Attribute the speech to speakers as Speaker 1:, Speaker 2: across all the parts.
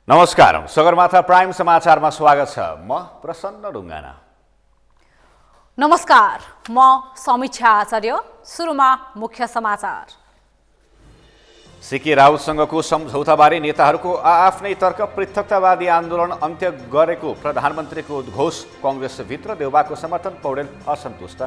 Speaker 1: नमस्कार, सगरमाथा प्राइम समाचारमा स्वागत छ। म प्रसन्न ढुङ्गाना।
Speaker 2: नमस्कार, म समीक्षा आचार्य। सुरुमा मुख्य समाचार।
Speaker 1: सीके राउतसँगको सम्झौताबारे नेताहरूको आफ्नै तर्क। पृथकतावादी आन्दोलन अन्त्य गरेको प्रधानमन्त्रीको उद्घोष। कङ्ग्रेसभित्र देउबाको समर्थन, पौडेल असन्तुष्ट।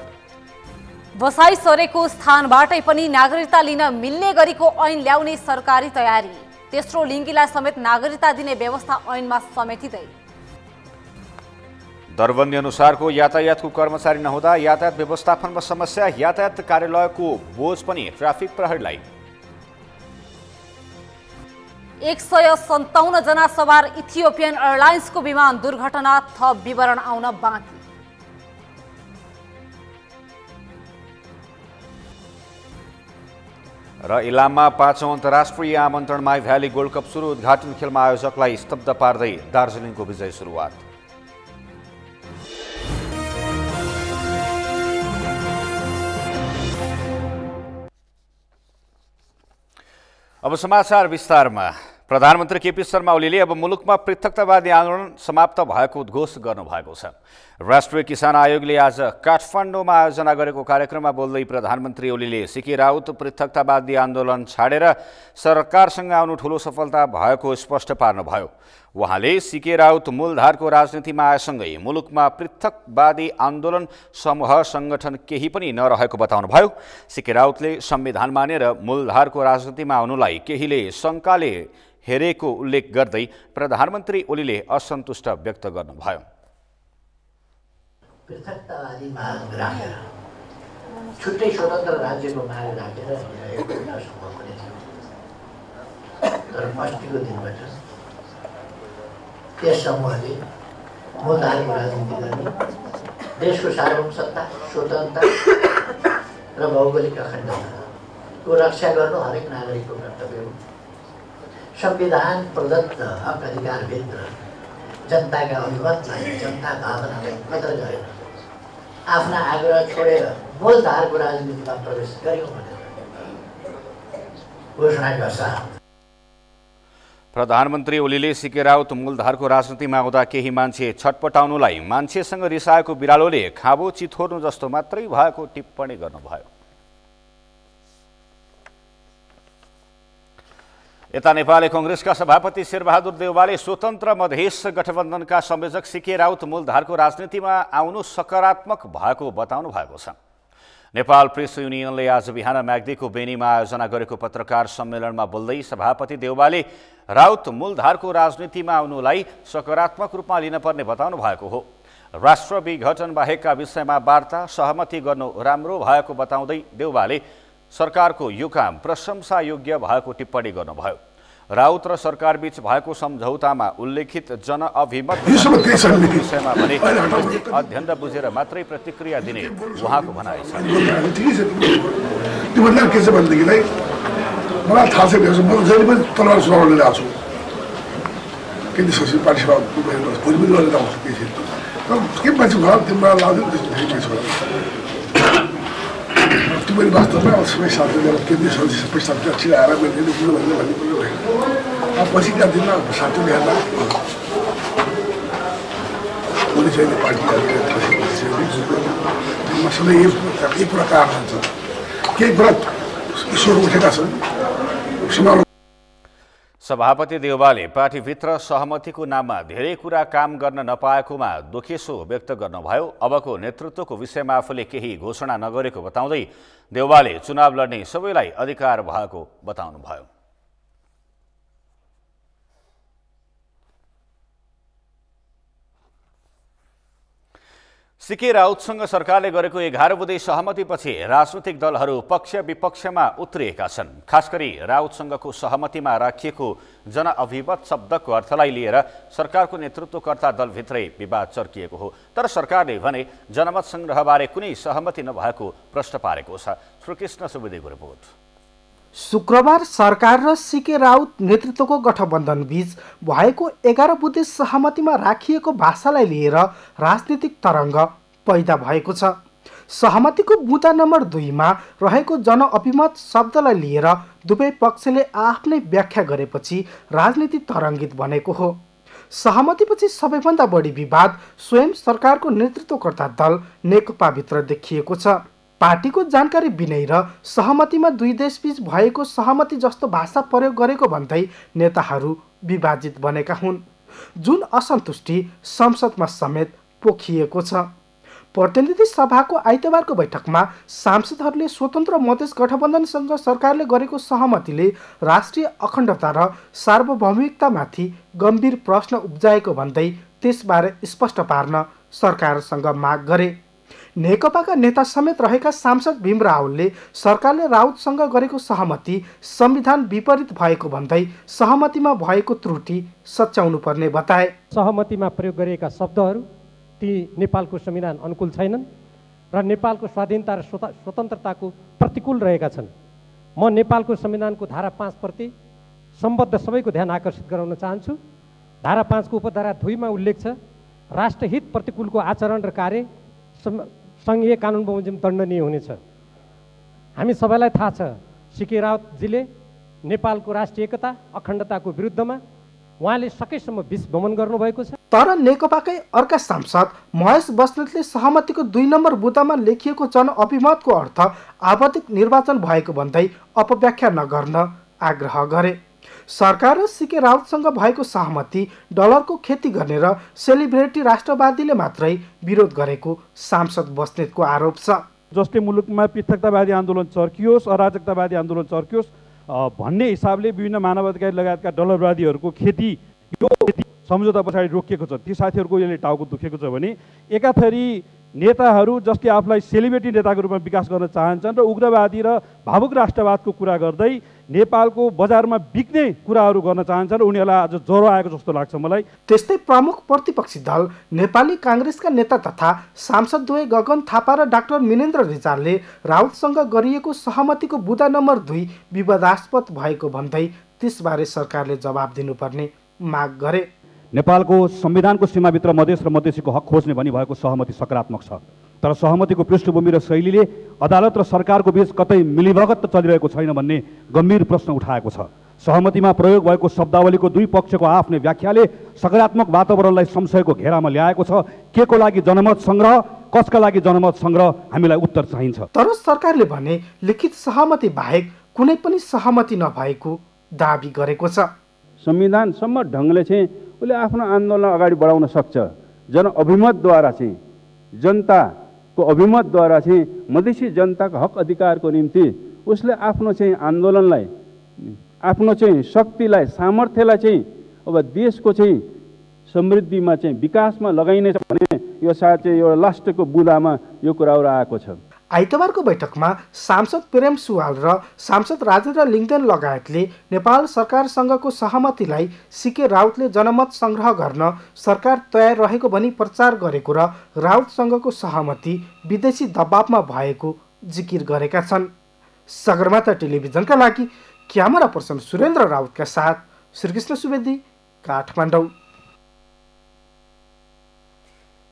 Speaker 2: बसाई सरेको स्थानबाटै पनि नागरिकता लिन मिल्ने गरीको ऐन ल्याउने सरकारी तयारी। तेस्रो लिङ्गीलाई समेत नागरिकता दिने व्यवस्था ऐनमा समेटिँदै।
Speaker 1: दरबन्दी अनुसारको यातायातको कर्मचारी नहुँदा यातायात व्यवस्थापनमा समस्या। यातायात कार्यालयको बोझ पनि ट्राफिक प्रहरीलाई।
Speaker 2: 157 जना सवार इथियोपियन एयरलाइन्सको विमान दुर्घटना। थप विवरण आउन बाँकी।
Speaker 1: र इलाममा 5औं अन्तर्राष्ट्रिय आमन्त्रण माई भ्याली गोल्ड कप सुरु। उद्घाटन खेलमा आयोजकलाई स्तब्ध पार्दै दार्जिलिङको विजय सुरुवात। अब समाचार विस्तारमा। प्रधानमन्त्री केपी शर्मा ओलीले अब मुलुकमा पृथकतावादी आन्दोलन समाप्त भएको उद्घोष गर्नुभएको छ। राष्ट्रिय किसान आयोगले आज काठमाडौँमा आयोजना गरेको कार्यक्रममा बोल्दै प्रधानमन्त्री ओलीले सीके राउत पृथकतावादी आन्दोलन छाडेर सरकारसँग आउनु ठूलो सफलता भएको स्पष्ट पार्नुभयो। उहाँले सीके राउत मूलधारको राजनीतिमा आएसँगै मुलुकमा पृथकवादी आन्दोलन समूह संगठन केही पनि नरहेको बताउनुभयो। सीके राउतले संविधान मानेर मूलधारको राजनीतिमा आउनुलाई केहीले शङ्काले हेरेको उल्लेख गर्दै प्रधानमन्त्री ओलीले असन्तुष्ट व्यक्त गर्नुभयो।
Speaker 3: पृथकतावादी माग राखेर छुट्टै स्वतन्त्र राज्यको माग राखेर एउटा सम्भव पनि थियो। तर अस्तिको दिनबाट त्यस समूहले मूलधारको राजनीति गर्ने, देशको सार्वभौमसत्ता, स्वतन्त्रता र भौगोलिक अखण्डताको रक्षा गर्नु हरेक नागरिकको कर्तव्य हो। संविधान प्रदत्त हक अधिकारभित्र जनताका अभिमतलाई, जनता भावनालाई कदर गरेर आफ्ना आग्रह छोडेर मूलधारको राजनीतिमा प्रवेश गर्यौँ भनेर घोषणा गर्छ।
Speaker 1: प्रधानमन्त्री ओलीले सीके राउत मूलधारको राजनीतिमा आउँदा केही मान्छे छटपटाउनुलाई मान्छेसँग रिसाएको बिरालोले खाबो चिथोर्नु जस्तो मात्रै भएको टिप्पणी गर्नुभयो। यता नेपाली कङ्ग्रेसका सभापति शेरबहादुर देउवाले स्वतन्त्र मधेस गठबन्धनका संयोजक सीके राउत मूलधारको राजनीतिमा आउनु सकारात्मक भएको बताउनु भएको छ। नेपाल प्रेस युनियनले आज बिहान म्याग्दीको बेनीमा आयोजना गरेको पत्रकार सम्मेलनमा बोल्दै सभापति देउवाले राउत मूलधारको राजनीतिमा आउनुलाई सकारात्मक रूपमा लिनुपर्ने बताउनु भएको हो। राष्ट्र विघटन बाहेकका विषयमा वार्ता सहमति गर्नु राम्रो भएको बताउँदै देउवाले सरकारको यो काम प्रशंसायोग्य भएको टिप्पणी गर्नुभयो। राउत र सरकारबीच भएको सम्झौतामा उल्लेखित जनअभिमत विषयमा भने अध्ययन र बुझेर मात्रै प्रतिक्रिया दिने उहाँको भनाइ छ।
Speaker 4: मलाई थाहा छ म जहिले पनि तलवार सुनाउन लिएर आउँछु। केन्द्रीय संसदीय पार्टी सभाको भोलि गरेर आउँछु। के मान्छे घर तिम्रो लाग्दैन त्यो पनि वास्तवमा अब सबै साथीहरूले केन्द्रीय संसदीय सबै साथीलाई छिराएर मैले बुझ्नु भन्ने भन्ने कुरो भयो। अब पछिका दिनमा साथीले हेर्दा मोदी चाहिँ पार्टीमा सधैँ यही कुरा कारण हुन्छ। केही कुरा ईश्वर उठेका छन्।
Speaker 1: सभापति देउवाले पार्टीभित्र सहमतिको नाममा धेरै कुरा काम गर्न नपाएकोमा दुखेसो व्यक्त गर्नुभयो। अबको नेतृत्वको विषयमा आफूले केही घोषणा नगरेको बताउँदै देउवाले चुनाव लड्ने सबैलाई अधिकार भएको बताउनुभयो। सीके राउतसँग सरकारले गरेको 11 बुँदे सहमतिपछि राजनीतिक दलहरू पक्ष विपक्षमा उत्रिएका छन्। खास गरी राउतसँगको सहमतिमा राखिएको जनअभिमत शब्दको अर्थलाई लिएर सरकारको नेतृत्वकर्ता दलभित्रै विवाद चर्किएको हो। तर सरकारले भने जनमत संग्रहबारे कुनै सहमति नभएको प्रश्न पारेको छ। श्रीकृष्ण सुवेदीको रिपोर्ट।
Speaker 5: शुक्रबार सरकार र सीके राउत नेतृत्वको गठबन्धन बीच भएको 11 बुँदे सहमतिमा राखिएको भाषालाई लिएर राजनीतिक तरङ्ग पैदा भएको छ। सहमतिको बुँदा नम्बर 2 मा रहेको जनअभिमत शब्दलाई लिएर दुवै पक्षले आफ्नै व्याख्या गरेपछि राजनीति तरङ्गित बनेको हो। सहमतिपछि सबैभन्दा बढी विवाद स्वयं सरकारको नेतृत्वकर्ता दल नेकपाभित्र देखिएको छ। पार्टीको जानकारी बिनै र सहमतिमा दुई देशबीच भएको सहमति जस्तो भाषा प्रयोग गरेको भन्दै नेताहरू विभाजित बनेका हुन्, जुन असन्तुष्टि संसदमा समेत पोखिएको छ। प्रतिनिधि सभाको आइतबारको बैठकमा सांसदहरूले स्वतन्त्र मधेस गठबन्धनसँग सरकारले गरेको सहमतिले राष्ट्रिय अखण्डता र सार्वभौमिकतामाथि गम्भीर प्रश्न उब्जाएको भन्दै त्यसबारे स्पष्ट पार्न सरकारसँग माग गरे। नेकपाका नेता समेत रहेका सांसद भीम रावलले सरकारले राउतसँग गरेको सहमति संविधान विपरीत भएको भन्दै सहमतिमा भएको त्रुटि सच्याउनु पर्ने बताए।
Speaker 6: सहमतिमा प्रयोग गरिएका शब्दहरू ती नेपालको संविधान अनुकूल छैनन् र नेपालको स्वाधीनता र स्वतन्त्रताको प्रतिकूल रहेका छन्। म नेपालको संविधानको धारा 5 प्रति सम्बद्ध सबैको ध्यान आकर्षित गराउन चाहन्छु। धारा 5 को उपधारा 2 मा उल्लेख छ, राष्ट्रहित प्रतिकूलको आचरण र कार्य सङ्घीय कानुन बमोजिम दण्डनीय हुनेछ। हामी सबैलाई थाहा छ सीके राउतजीले नेपालको राष्ट्रिय एकता अखण्डताको विरुद्धमा उहाँले सकेसम्म विश्व भ्रमण गर्नुभएको छ।
Speaker 5: तर नेकपाकै अर्का सांसद महेश बस्नेतले सहमतिको 2 नम्बर बुँदामा लेखिएको जनअभिमतको अर्थ आवधिक निर्वाचन भएको भन्दै अपव्याख्या नगर्न आग्रह गरे। सरकार र सीके राउतसँग भएको सहमति डलरको खेती गर्ने र सेलिब्रेटी राष्ट्रवादीले मात्रै विरोध गरेको सांसद बस्नेतको आरोप छ।
Speaker 7: जसले मुलुकमा पृथकतावादी आन्दोलन चर्कियोस्, अराजकतावादी आन्दोलन चर्कियोस् भन्ने हिसाबले विभिन्न मानवाधिकार लगायतका डलरवादीहरूको खेती यो सम्झौता पछाडि रोकिएको छ। ती साथीहरूको यसले टाउको दुखेको छ भने एकाथरी नेताहरू जसले आफूलाई सेलिब्रेटी नेताको रूपमा विकास गर्न चाहन्छन् र उग्रवादी र भावुक राष्ट्रवादको कुरा गर्दै नेपालको बजारमा बिक्ने कुराहरू गर्न चाहन्छन्, उनीहरूलाई आज ज्वरो आएको जस्तो लाग्छ मलाई।
Speaker 5: त्यस्तै प्रमुख प्रतिपक्षी दल नेपाली काङ्ग्रेसका नेता तथा सांसद द्वय गगन थापा र डाक्टर मिनेन्द्र रिजालले राउतसँग गरिएको सहमतिको बुँदा नम्बर 2 विवादास्पद भएको भन्दै त्यसबारे सरकारले जवाब दिनुपर्ने माग गरे।
Speaker 7: नेपालको संविधानको सीमाभित्र मधेस र मधेसीको हक खोज्ने भनी भएको सहमति सकारात्मक छ, तर सहमतिको पृष्ठभूमि र शैलीले अदालत र सरकारको बीच कतै मिलीभगत त चलिरहेको छैन भन्ने गम्भीर प्रश्न उठाएको छ। सहमतिमा प्रयोग भएको शब्दावलीको दुई पक्षको आफ्नै व्याख्याले सकारात्मक वातावरणलाई संशयको घेरामा ल्याएको छ। के को लागि जनमत सङ्ग्रह, कसका लागि जनमत सङ्ग्रह, हामीलाई उत्तर चाहिन्छ।
Speaker 5: तर सरकारले भने लिखित सहमति बाहेक कुनै पनि सहमति नभएको दाबी गरेको छ।
Speaker 8: संविधान सम्म ढङ्गले चाहिँ उसले आफ्नो आन्दोलन अगाडि बढाउन सक्छ। जनअभिमतद्वारा चाहिँ जनताको अभिमतद्वारा चाहिँ मधेसी जनताको हक अधिकारको निम्ति उसले आफ्नो चाहिँ आन्दोलनलाई, आफ्नो चाहिँ शक्तिलाई, सामर्थ्यलाई चाहिँ अब देशको चाहिँ समृद्धिमा चाहिँ विकासमा लगाइनेछ भने यो सायद चाहिँ एउटा लास्टको बुँदामा यो कुराहरू आएको छ।
Speaker 5: आइतबारको बैठकमा सांसद प्रेम सुवाल र सांसद राजेन्द्र लिङ्गदेन लगायतले नेपाल सरकारसँगको सहमतिलाई सीके राउतले जनमत सङ्ग्रह गर्न सरकार तयार रहेको भनी प्रचार गरेको र राउतसँगको सहमति विदेशी दबावमा भएको जिकिर गरेका छन्। सगरमाथा टेलिभिजनका लागि क्यामेरा पर्सन सुरेन्द्र राउतका साथ श्रीकृष्ण सुवेदी, काठमाडौँ।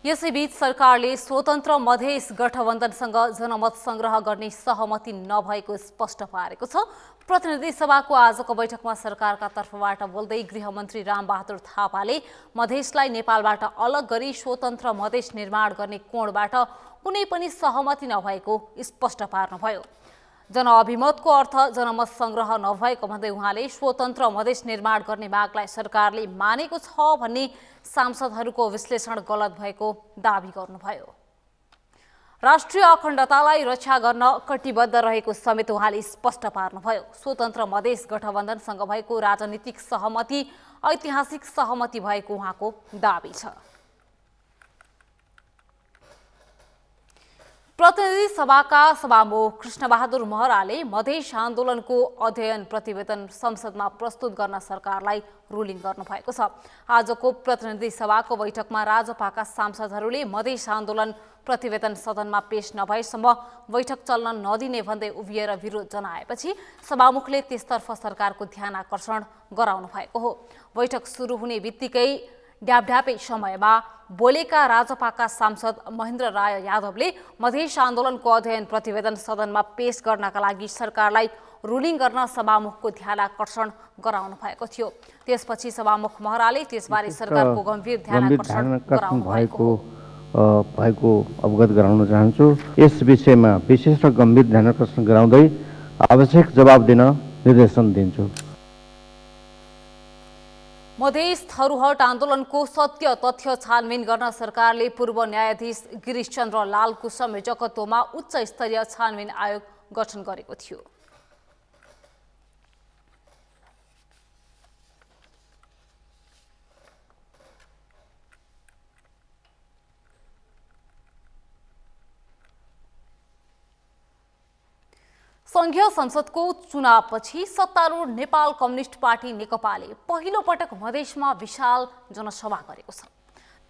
Speaker 2: यसैबीच सरकारले स्वतन्त्र मधेस गठबन्धनसँग जनमत सङ्ग्रह गर्ने सहमति नभएको स्पष्ट पारेको छ। प्रतिनिधि सभाको आजको बैठकमा सरकारका तर्फबाट बोल्दै गृहमन्त्री रामबहादुर थापाले मधेसलाई नेपालबाट अलग गरी स्वतन्त्र मधेस निर्माण गर्ने कोणबाट कुनै पनि सहमति नभएको स्पष्ट पार्नुभयो। जनअभिमतको अर्थ जनमत सङ्ग्रह नभएको भन्दै उहाँले स्वतन्त्र मधेस निर्माण गर्ने मागलाई सरकारले मानेको छ भन्ने सांसदहरूको विश्लेषण गलत भएको दाबी गर्नुभयो। राष्ट्रिय अखण्डतालाई रक्षा गर्न कटिबद्ध रहेको समेत उहाँले स्पष्ट पार्नुभयो। स्वतन्त्र मधेस गठबन्धनसँग भएको राजनीतिक सहमति ऐतिहासिक सहमति भएको उहाँको दाबी छ। प्रतिनिधि सभाका सभामुख कृष्णबहादुर महराले मधेस आन्दोलनको अध्ययन प्रतिवेदन संसदमा प्रस्तुत गर्न सरकारलाई रुलिङ गर्नुभएको छ। आजको प्रतिनिधि सभाको बैठकमा राजपाका सांसदहरूले मधेस आन्दोलन प्रतिवेदन सदनमा पेश नभएसम्म बैठक चल्न नदिने भन्दै उभिएर विरोध जनाएपछि सभामुखले त्यसतर्फ सरकारको ध्यान आकर्षण गराउनु भएको हो। बैठक सुरु हुने बित्तिकै ढ्यापढ्यापै समयमा बोलेका राजपाका सांसद महेन्द्र राय यादवले मधेस आन्दोलनको अध्ययन प्रतिवेदन सदनमा पेश गर्नका लागि सरकारलाई रुलिङ गर्न सभामुखको ध्यान आकर्षण गराउनु भएको थियो। त्यसपछि सभामुख महराले त्यसबारे सरकारको गम्भीर ध्यान आकर्षण गराउनु
Speaker 9: भएको अवगत गराउन चाहन्छु। यस विषयमा विशेष र गम्भीर ध्यान आकर्षण गराउँदै आवश्यक जवाब दिन निर्देशन दिन्छु।
Speaker 2: मधेस धरोहर आन्दोलनको सत्य तथ्य छानबिन गर्न सरकारले पूर्व न्यायाधीश गिरीश चन्द्र लालको संयोजकत्वमा उच्च स्तरीय छानबिन आयोग गठन गरेको थियो। संघीय संसदको चुनावपछि सत्तारूढ नेपाल कम्युनिस्ट पार्टी नेकपाले पहिलो पटक मधेसमा विशाल जनसभा गरेको छ।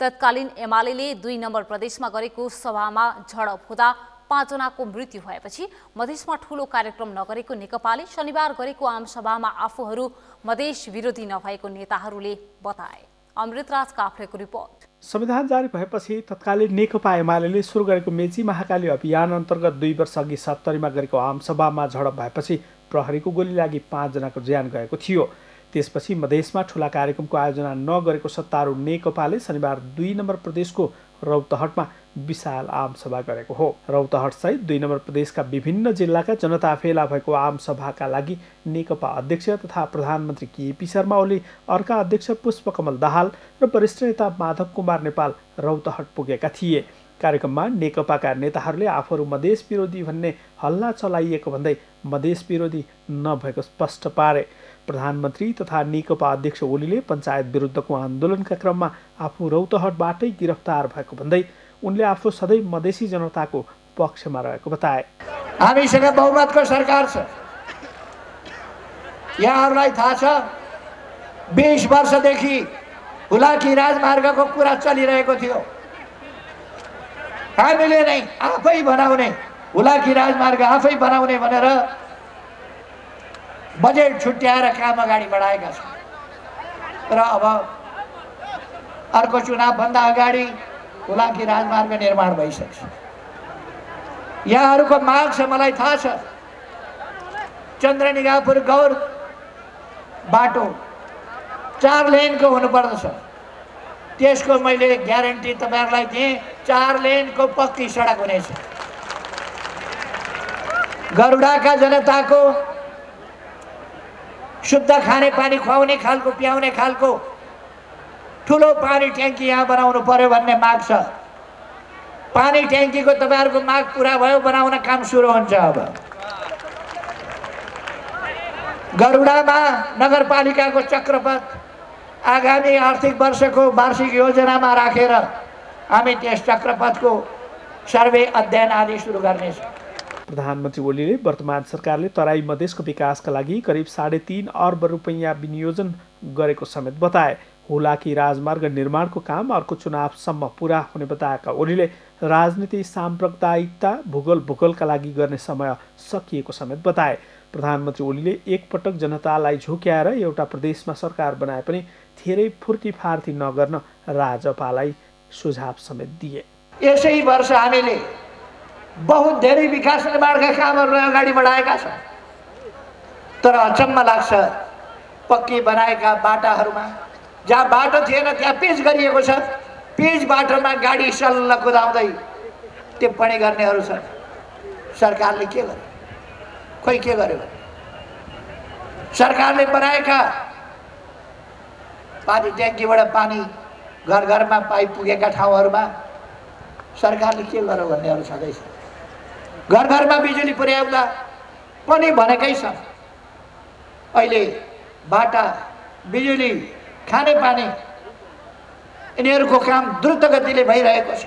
Speaker 2: तत्कालीन एमाले 2 नम्बर प्रदेशमा गरेको सभामा झडप हुँदा 5 जनाको मृत्यु भएपछि मधेसमा ठूलो कार्यक्रम नगरेको नेकपाले शनिबार गरेको आमसभामा आफूहरू मधेस विरोधी नभएको नेताहरूले बताए। अमृतराज काफ्लेको रिपोर्ट।
Speaker 5: संविधान जारी भएपछि तत्कालीन नेकपा एमाले सुरु गरेको मेची महाकाली अभियान अन्तर्गत 2 वर्ष अघि 70 मा गरेको आमसभामा झडप भएपछि प्रहरीको गोली लागि 5 जनाको ज्यान गएको थियो। त्यसपछि मधेसमा ठूला कार्यक्रमको आयोजना नगरेको सत्तारूढ नेकपाले शनिबार 2 नम्बर प्रदेशको रौतहटमा विशाल आमसभा गरेको हो। रौतहट सहित 2 नम्बर प्रदेशका विभिन्न जिल्लाका जनता फेला भएको आमसभाका लागि नेकपा अध्यक्ष तथा प्रधानमन्त्री केपी शर्मा ओली, अर्का अध्यक्ष पुष्पकमल दाहाल र वरिष्ठ नेता माधव कुमार नेपाल रौतहट पुगेका थिए। कार्यक्रममा नेकपाका नेताहरूले आफूहरू मधेस विरोधी भन्ने हल्ला चलाइएको भन्दै मधेस विरोधी नभएको स्पष्ट पारे। प्रधानमन्त्री तथा नेकपा अध्यक्ष ओलीले पञ्चायत विरुद्धको आन्दोलनका क्रममा आफू रौतहटबाटै गिरफ्तार भएको भन्दै उनले आफू सधैँ मधेसी जनताको पक्षमा रहेको बताए।
Speaker 3: हामीसँग बहुमतको सरकार छ। यहाँहरूलाई थाहा छ 20 वर्षदेखि हुलाकी राजमार्गको कुरा चलिरहेको थियो। हामीले नै आफै बनाउने हुलाकी राजमार्ग आफै बनाउने भनेर बजेट छुट्याएर काम अगाडि बढाएका छौँ र अब अर्को चुनावभन्दा अगाडि हुलाकी राजमार्ग निर्माण भइसक्छ। यहाँहरूको माग छ, मलाई थाहा छ। चन्द्रनिगापुर गौर बाटो 4 लेनको हुनुपर्दछ। त्यसको मैले ग्यारेन्टी तपाईँहरूलाई दिएँ, 4 लेनको पक्की सडक हुनेछ। गरुडाका जनताको शुद्ध खाने पानी खुवाउने खालको पियाउने खालको ठुलो पानी ट्याङ्की यहाँ बनाउनु पर्यो भन्ने माग छ। पानी ट्याङ्कीको तपाईँहरूको माग पुरा भयो, बनाउन काम सुरु हुन्छ। अब गरुडामा नगरपालिकाको चक्रपथ आगामी आर्थिक वर्षको वार्षिक योजनामा राखेर हामी त्यस चक्रपथको सर्वे अध्ययन आदि सुरु गर्नेछौँ।
Speaker 5: प्रधानमन्त्री ओलीले वर्तमान सरकारले तराई मधेसको विकासका लागि करिब 3.5 अर्ब रुपैयाँ विनियोजन गरेको समेत बताए। हुलाकी राजमार्ग निर्माणको काम अर्को चुनावसम्म पुरा हुने बताएका ओलीले राजनीति साम्प्रदायिकता भूगोलका लागि गर्ने समय सकिएको समेत बताए। प्रधानमन्त्री ओलीले एकपटक जनतालाई झुक्याएर एउटा प्रदेशमा सरकार बनाए पनि धेरै फुर्तीफार्ती नगर्न राजपालाई सुझाव समेत दिए।
Speaker 3: यसै वर्ष हामीले बहुत धेरै विकास निर्माणका कामहरू अगाडि बढाएका छौँ, तर अचम्म लाग्छ पक्की बनाएका बाटाहरूमा जहाँ बाटो थिएन त्यहाँ पिच गरिएको छ। पिच बाटोमा गाडी सल्ल कुदाउँदै टिप्पणी गर्नेहरू छन्। सरकारले के गर्यो? खोइ के गर्यो? सरकारले बनाएका पानी ट्याङ्कीबाट पानी घर घरमा पाइप पुगेका ठाउँहरूमा सरकारले के गर्यो भन्नेहरू छँदैछ। घर घरमा बिजुली पुर्याउँदा पनि भनेकै छ। अहिले बाटा, बिजुली, खाने पानी यिनीहरूको काम द्रुत गतिले भइरहेको छ।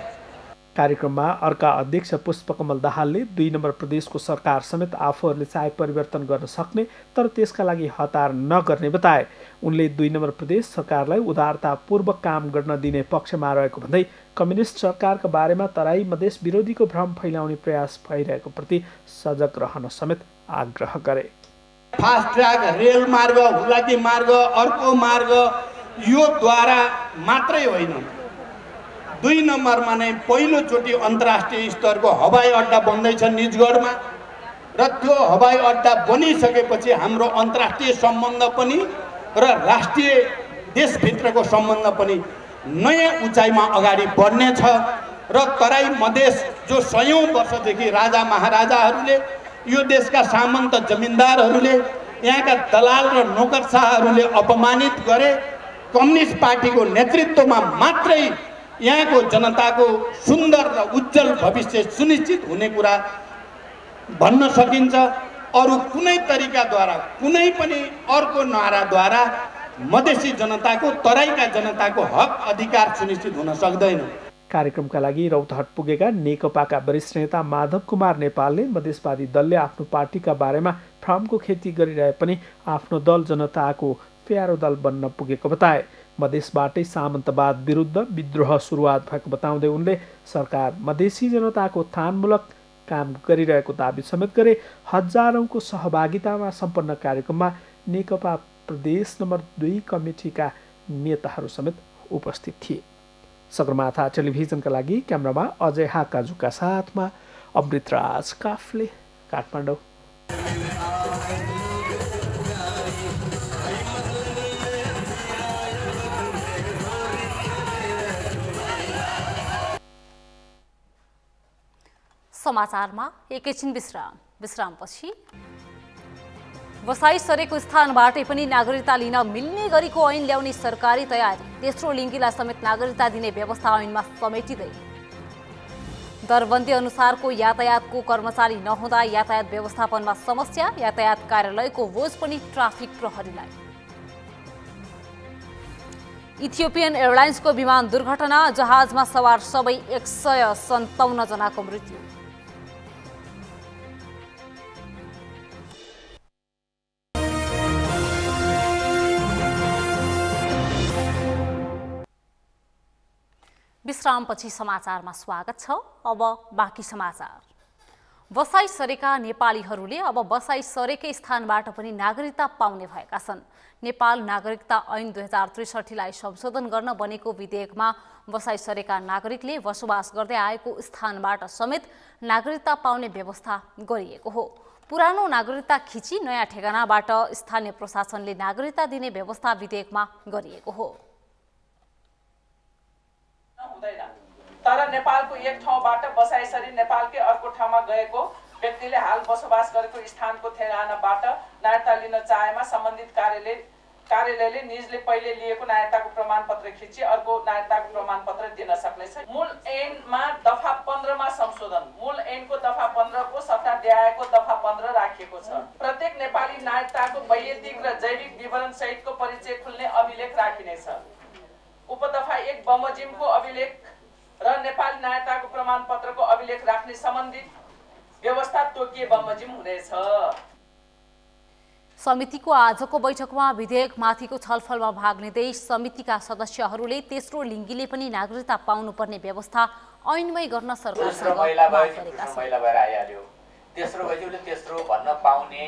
Speaker 5: कार्यक्रममा अर्का अध्यक्ष पुष्पकमल दाहालले 2 नम्बर प्रदेशको सरकार समेत आफूहरूले चाहे परिवर्तन गर्न सक्ने तर त्यसका लागि हतार नगर्ने बताए। उनले 2 नम्बर प्रदेश सरकारलाई उदारतापूर्वक काम गर्न दिने पक्षमा रहेको भन्दै कम्युनिस्ट सरकारका बारेमा तराई मधेस विरोधीको भ्रम फैलाउने प्रयास भइरहेको प्रति सजग रहन समेत आग्रह गरे।
Speaker 10: फास्ट ट्र्याक रेल मार्ग, हुलाकी मार्ग, अर्को मार्ग यो द्वारा मात्रै होइन, 2 नम्बरमा नै पहिलोचोटि अन्तर्राष्ट्रिय स्तरको हवाई अड्डा बन्दैछ निजगढमा र त्यो हवाई अड्डा बनिसकेपछि हाम्रो अन्तर्राष्ट्रिय सम्बन्ध पनि र राष्ट्रिय देशभित्रको सम्बन्ध पनि नयाँ उचाइमा अगाडि बढ्नेछ र तराई मधेस जो सयौं वर्षदेखि राजा महाराजाहरूले यो देशका सामन्त जमिनदारहरूले यहाँका दलाल र नोकरशाहहरूले अपमानित गरे, कम्युनिस्ट पार्टीको नेतृत्वमा मात्रै यहाँको जनताको सुन्दर र उज्जवल भविष्य सुनिश्चित हुने कुरा भन्न सकिन्छ। अरू कुनै तरिकाद्वारा, कुनै पनि अर्को नाराद्वारा मधेसी जनताको, तराईका जनताको हक अधिकार सुनिश्चित हुन सक्दैन।
Speaker 5: कार्यक्रमका लागि रौतहट पुगेका नेकपाका वरिष्ठ नेता माधव कुमार नेपालले मधेसवादी दलले आफ्नो पार्टीका बारेमा भ्रमको खेती गरिरहे पनि आफ्नो दल जनताको प्यारो दल बन्न पुगेको बताए। मधेसबाटै सामन्तवाद विरुद्ध विद्रोह सुरुवात भएको बताउँदै उनले सरकार मधेसी जनताको उत्थानमूलक काम गरिरहेको दाबी समेत गरे। हजारौंको सहभागितामा सम्पन्न कार्यक्रममा नेकपा प्रदेश नम्बर 2 कमिटीका नेताहरू समेत उपस्थित थिए। सगरमाथा टेलिभिजनका लागि क्यामेरामा अजय हाकाजुका साथमा अमृतराज काफले, काठमाडौँ।
Speaker 2: समाचारमा एकैछिन विश्रामपछि बसाई सरेको स्थानबाटै पनि नागरिकता लिन मिल्ने गरीको ऐन ल्याउने सरकारी तयारी। तेस्रो लिङ्गीलाई समेत नागरिकता दिने व्यवस्था ऐनमा समेटिँदै। दरबन्दी अनुसारको यातायातको कर्मचारी नहुँदा यातायात व्यवस्थापनमा समस्या, यातायात कार्यालयको बोझ पनि ट्राफिक प्रहरीलाई। इथियोपियन एयरलाइन्सको विमान दुर्घटना, जहाजमा सवार सबै 157 जनाको मृत्यु। विश्रामपछि समाचारमा स्वागत छ। अब बाँकी समाचार। बसाई सरेका नेपालीहरूले अब बसाई सरेकै स्थानबाट पनि नागरिकता पाउने भएका छन्। नेपाल नागरिकता ऐन 2063 लाई संशोधन गर्न बनेको विधेयकमा बसाई सरेका नागरिकले बसोबास गर्दै आएको स्थानबाट समेत नागरिकता पाउने व्यवस्था गरिएको हो। पुरानो नागरिकता खिची नयाँ ठेगानाबाट स्थानीय प्रशासनले नागरिकता दिने व्यवस्था विधेयकमा गरिएको हो।
Speaker 11: तर नेपालको एक ठाउँबाट बसाइ सरी नेपालकै अर्को ठाउँमा गएको व्यक्तिले हाल बसोबास गरेको स्थानको ठेगानाबाट नागरिकता लिन चाहेमा सम्बन्धित कार्यालयले निजले पहिले लिएको नागरिकताको प्रमाणपत्र खिची अर्को नागरिकताको प्रमाणपत्र दिन सक्नेछ। मूल ऐनमा दफा 15 मा संशोधन। मूल ऐनको दफा 15 को सट्टा द्याएको दफा 15 राखिएको छ। प्रत्येक नेपाली नागरिकताको वैयक्तिक र जैविक विवरण सहितको परिचय खुल्ने अभिलेख राखिनेछ। उपदफा 1 बमोजिमको अभिलेख र नेपाली नागरिकताको प्रमाणपत्रको अभिलेख राख्ने सम्बन्धित व्यवस्था तोकिए बमोजिम हुनेछ।
Speaker 2: समितिको आजको बैठकमा विधेयकमाथिको छलफलमा भाग लिँदै समितिका सदस्यहरूले तेस्रो लिङ्गीले पनि नागरिकता पाउनुपर्ने व्यवस्था ऐनमै गर्न सरकारसँग माग गरेका छन्।
Speaker 12: तेस्रो भएपछि तेस्रो भन्न पाउने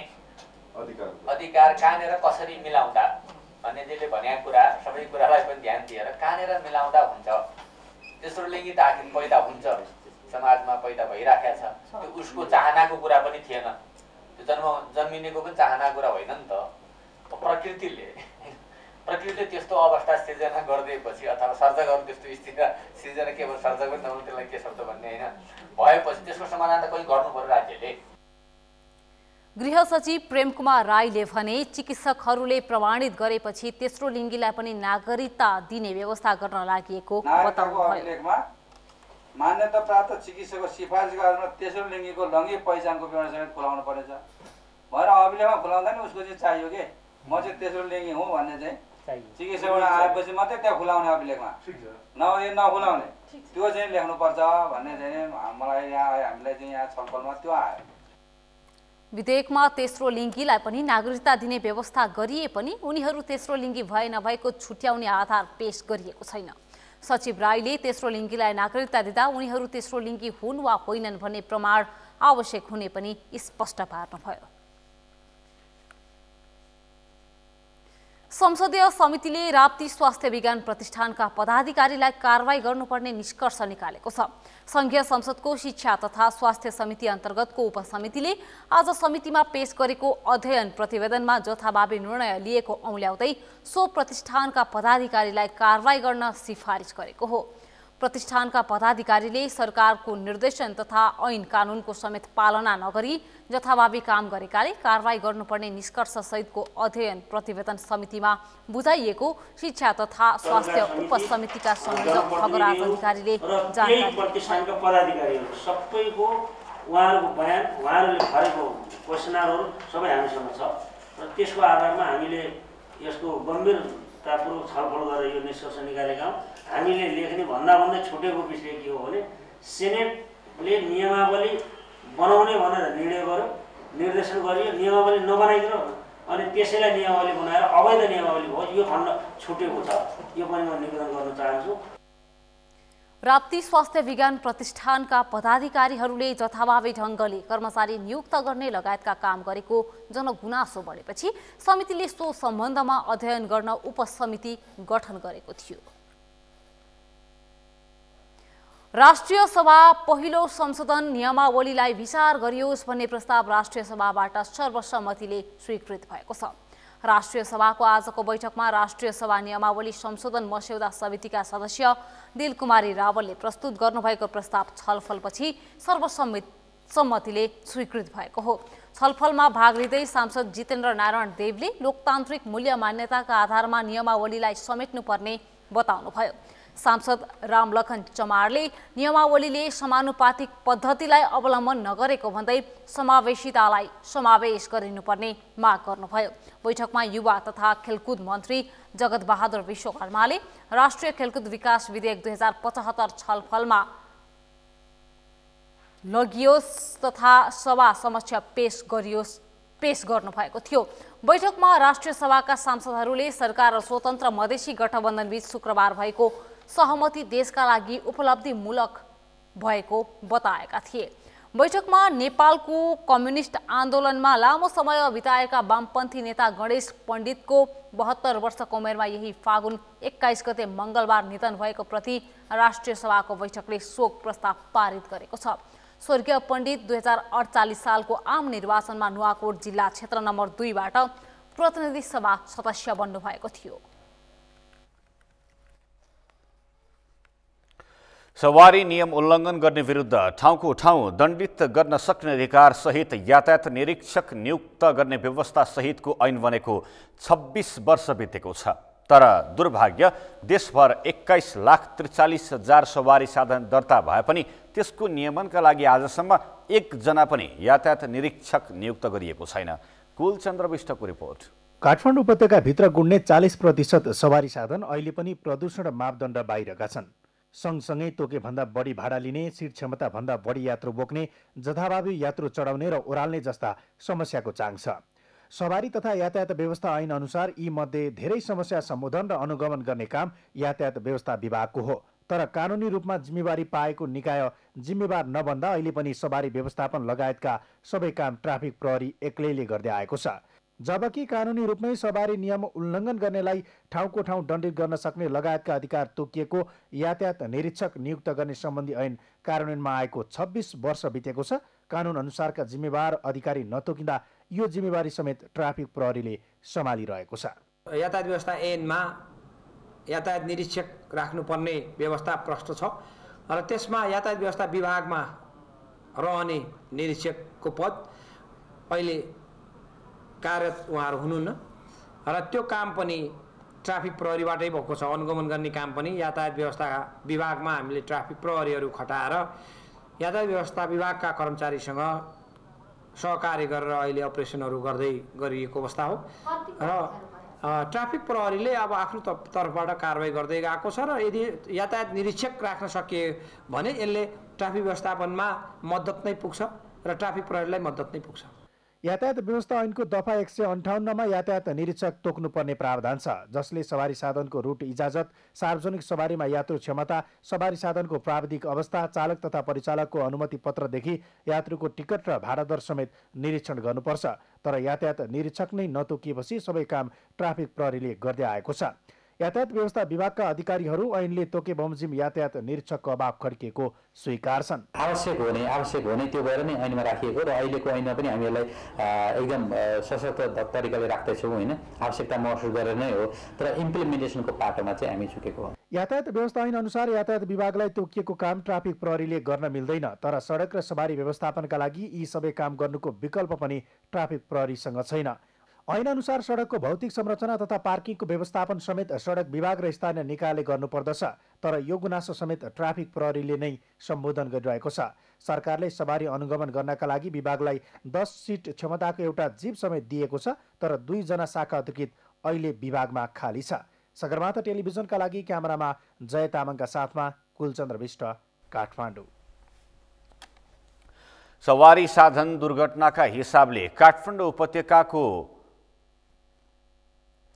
Speaker 12: अधिकार कहाँनिर कसरी मिलाउँदा भन्नेले भनेको कुरा सबै कुरालाई पनि ध्यान दिएर कहाँनिर मिलाउँदा हुन्छ। तेस्रो लिङ्गी त आखिर पैदा हुन्छ, समाजमा पैदा भइराखेको छ, त्यो उसको चाहनाको कुरा पनि थिएन, त्यो जन्मिनेको पनि चाहनाको कुरा होइन नि त। प्रकृतिले त्यस्तो अवस्था सिर्जना गरिदिएपछि अथवा सर्जकहरू त्यस्तो स्थिति सिर्जना केवल सर्जक पनि नहुनु, त्यसलाई के शब्द भन्ने होइन, भएपछि त्यसको समाधान त कोही गर्नु पर्यो राज्यले।
Speaker 2: गृह सचिव प्रेम कुमार राईले भने चिकित्सकहरूले प्रमाणित गरेपछि तेस्रो लिङ्गीलाई पनि नागरिकता दिने व्यवस्था गर्न लागि
Speaker 13: बताउनुभयो। मान्यता प्राप्त चिकित्सकको सिफारिसको आधारमा तेस्रो लिङ्गीको लङ्गी पहिचानको विवरण समेत खुलाउनु पर्नेछ भएर अभिलेखमा खुलाउँदा नि उसको चाहिँ चाहियो कि म चाहिँ तेस्रो लिङ्गी हुँ भन्ने चाहिँ चिकित्सकबाट आएपछि मात्रै त्यहाँ खुलाउने अभिलेखमा, नभए नखुलाउने त्यो चाहिँ लेख्नुपर्छ भन्ने चाहिँ मलाई हामीलाई चाहिँ यहाँ छलफलमा त्यो आयो।
Speaker 2: विधेयकमा तेस्रो लिङ्गीलाई पनि नागरिकता दिने व्यवस्था गरिए पनि उनीहरू तेस्रो लिङ्गी भए नभएको छुट्याउने आधार पेश गरिएको छैन। सचिव राईले तेस्रो लिङ्गीलाई नागरिकता दिँदा उनीहरू तेस्रो लिङ्गी हुन् वा होइनन् भन्ने प्रमाण आवश्यक हुने पनि स्पष्ट पार्नुभयो। संसदीय समितिले राप्ती स्वास्थ्य विज्ञान प्रतिष्ठानका पदाधिकारीलाई कारवाही गर्नुपर्ने निष्कर्ष निकालेको छ। संघीय संसदको शिक्षा तथा स्वास्थ्य समिति अन्तर्गतको उपसमितिले आज समितिमा पेश गरेको अध्ययन प्रतिवेदनमा जथाभावी निर्णय लिएको औल्याउँदै सो प्रतिष्ठानका पदाधिकारीलाई कारवाही गर्न सिफारिस गरेको हो। प्रतिष्ठानका पदाधिकारीले सरकारको निर्देशन तथा ऐन कानुनको समेत पालना नगरी जथाभावी काम गरेकाले कारवाही गर्नुपर्ने निष्कर्ष सहितको अध्ययन प्रतिवेदन समितिमा बुझाइएको शिक्षा तथा स्वास्थ्य उपसमितिका संयोजक खगराज अधिकारीले जानकारी
Speaker 14: प्रतिष्ठानका पदाधिकारीहरू सबैको उहाँहरूको बयान उहाँहरूले भरेको क्वेसनरहरू सबै हामीसँग छ र त्यसको आधारमा हामीले यसको गम्भीरतापूर्वक छलफल गरेर यो निष्कर्ष निकालेका हौँ। हामीले लेख्ने भन्दा छुटेको विषय के हो भने सेनेटले नियमावली बनाउने भनेर निर्णय गर्यो, निर्देशन गरियो, नियमावली नबनाइदिनु अनि त्यसैलाई नियमावली बनाएर अवैध नियमावली भयो। यो खण्ड छुटेको छ, यो पनि म निवेदन गर्न चाहन्छु।
Speaker 2: राप्ती स्वास्थ्य विज्ञान प्रतिष्ठानका पदाधिकारीहरूले जथाभावी ढङ्गले कर्मचारी नियुक्त गर्ने लगायतका काम गरेको जनगुनासो बढेपछि समितिले सो सम्बन्धमा अध्ययन गर्न उपसमिति गठन गरेको थियो। राष्ट्रिय सभा पहिलो संशोधन नियमावलीलाई विचार गरियोस् भन्ने प्रस्ताव राष्ट्रिय सभाबाट सर्वसम्मतिले स्वीकृत भएको छ। राष्ट्रिय सभाको आजको बैठकमा राष्ट्रिय सभा नियमावली संशोधन मस्यौदा समितिका सदस्य दिलकुमारी रावलले प्रस्तुत गर्नुभएको प्रस्ताव छलफलपछि सर्वसम्मतिले स्वीकृत भएको हो। छलफलमा भाग लिँदै सांसद जितेन्द्र नारायण देवले लोकतान्त्रिक मूल्य मान्यताका आधारमा नियमावलीलाई समेट्नुपर्ने बताउनुभयो। सांसद रामलखन चमारले नियमावलीले समानुपातिक पद्धतिलाई अवलम्बन नगरेको भन्दै समावेशितालाई समावेश गरिनुपर्ने माग गर्नुभयो। बैठकमा युवा तथा खेलकुद मन्त्री जगतबहादुर विश्वकर्माले राष्ट्रिय खेलकुद विकास विधेयक 2075 छलफलमा लगियोस् तथा सभा समक्ष पेश गर्नुभएको थियो। बैठकमा राष्ट्रिय सभाका सांसदहरूले सरकार र स्वतन्त्र मधेसी गठबन्धनबीच शुक्रबार भएको सहमति देशका लागि उपलब्धिमूलक भएको बताएका थिए। बैठकमा नेपालको कम्युनिस्ट आन्दोलनमा लामो समय बिताएका वामपन्थी नेता गणेश पण्डितको 72 वर्षको उमेरमा यही फागुन 21 गते मंगलबार निधन भएको प्रति राष्ट्रिय सभाको बैठकले शोक प्रस्ताव पारित गरेको छ। स्वर्गीय पण्डित 2048 सालको आम निर्वाचनमा नुवाकोट जिल्ला क्षेत्र नम्बर 2 बाट प्रतिनिधि सभा सदस्य बन्नुभएको थियो।
Speaker 1: सवारी नियम उल्लङ्घन गर्ने विरुद्ध ठाउँको ठाउँ दण्डित गर्न सक्ने अधिकार सहित यातायात निरीक्षक नियुक्त गर्ने व्यवस्था सहितको ऐन बनेको 26 वर्ष बितेको छ। तर दुर्भाग्य देशभर 21,43,000 सवारी साधन दर्ता भए पनि त्यसको नियमनका लागि आजसम्म एकजना पनि यातायात निरीक्षक नियुक्त गरिएको छैन। कुलचन्द्र विष्टको रिपोर्ट।
Speaker 15: काठमाडौँ उपत्यकाभित्र गुड्ने 40% सवारी साधन अहिले पनि प्रदूषण मापदण्ड बाहिरका छन्। सँगसँगै तोकेभन्दा बढी भाडा लिने, सिट क्षमताभन्दा बढी यात्रु बोक्ने, जथाभावी यात्रु चढाउने र ओह्राल्ने जस्ता समस्याको चाङ छ। सवारी तथा यातायात व्यवस्था ऐन अनुसार यी मध्ये धेरै समस्या सम्बोधन र अनुगमन गर्ने काम यातायात व्यवस्था विभागको हो। तर कानुनी रूपमा जिम्मेवारी पाएको निकाय जिम्मेवार नबन्दा अहिले पनि सवारी व्यवस्थापन लगायतका सबै काम ट्राफिक प्रहरी एक्लैले गर्दै आएको छ। जबकि कानुनी रूपमै सवारी नियम उल्लङ्घन गर्नेलाई ठाउँको ठाउँ दण्डित गर्न सक्ने लगायतका अधिकार तोकिएको यातायात निरीक्षक नियुक्त गर्ने सम्बन्धी ऐन कार्यान्वयनमा आएको 26 वर्ष बितेको छ। कानुन अनुसारका जिम्मेवार अधिकारी नतोकिँदा यो जिम्मेवारी समेत ट्राफिक प्रहरीले सम्हालिरहेको छ।
Speaker 16: यातायात व्यवस्था ऐनमा यातायात निरीक्षक राख्नुपर्ने व्यवस्था प्रष्ट छ र त्यसमा यातायात व्यवस्था विभागमा रहने निरीक्षकको पद अहिले कार्यरत उहाँहरू हुनुहुन्न र त्यो काम पनि ट्राफिक प्रहरीबाटै भएको छ। अनुगमन गर्ने काम पनि यातायात व्यवस्था विभागमा हामीले ट्राफिक प्रहरीहरू खटाएर यातायात व्यवस्था विभागका कर्मचारीसँग सहकार्य गरेर अहिले अपरेसनहरू गर्दै गरिएको अवस्था हो र ट्राफिक प्रहरीले अब आफ्नो तर्फबाट कारवाही गर्दै गएको छ र यदि यातायात निरीक्षक राख्न सकिए भने यसले ट्राफिक व्यवस्थापनमा मद्दत नै पुग्छ र ट्राफिक प्रहरीलाई मद्दत नै पुग्छ।
Speaker 15: यातायात व्यवस्था ऐनको दफा 158 यातायात निरीक्षक तोक्नुपर्ने प्रावधान छ, जसले सवारी साधनको रुट इजाजत, सार्वजनिक सवारीमा यात्रु क्षमता, सवारी साधनको प्राविधिक अवस्था, चालक तथा परिचालकको अनुमति पत्रदेखि यात्रुको टिकट र भाडा दर समेत निरीक्षण गर्नुपर्छ। तर यातायात निरीक्षक नै नतोकिएपछि सबै काम ट्राफिक प्रहरीले गर्दै आएको छ। यातायात व्यवस्था विभागका अधिकारीहरू ऐनले तोके बमोजिम यातायात निरीक्षकको अभाव खड्किएको स्वीकार छन्।
Speaker 17: आवश्यक हुने त्यो भएर नै ऐनमा राखिएको र अहिलेको ऐनमा पनि हामी यसलाई एकदम सशक्त तरिकाले राख्दैछौँ होइन, आवश्यकता महसुस गरेर नै हो, तर इम्प्लिमेन्टेसनको पाटोमा चाहिँ हामी चुकेको हो।
Speaker 15: यातायात व्यवस्था ऐन अनुसार यातायात विभागलाई तोकिएको काम ट्राफिक प्रहरीले गर्न मिल्दैन, तर सडक र सवारी व्यवस्थापनका लागि यी सबै काम गर्नुको विकल्प पनि ट्राफिक प्रहरीसँग छैन। ऐन अनुसार सडकको भौतिक संरचना तथा पार्किङको व्यवस्थापन समेत सडक विभाग र स्थानीय निकायले गर्नुपर्दछ, तर यो गुनासो समेत ट्राफिक प्रहरीले नै सम्बोधन गरिरहेको छ। सरकारले सवारी अनुगमन गर्नका लागि विभागलाई 10 सिट क्षमताको एउटा जीप समेत दिएको छ, तर 2 जना शाखा अधिकृत अहिले विभागमा खाली छ। सगरमाथा टेलिभिजनका लागि क्यामेरामा जय तामाङका साथमा कुलचन्द्र विष्ट, काठमाडौँ।
Speaker 1: सवारी साधन दुर्घटनाका हिसाबले काठमाडौँ उपत्यकाको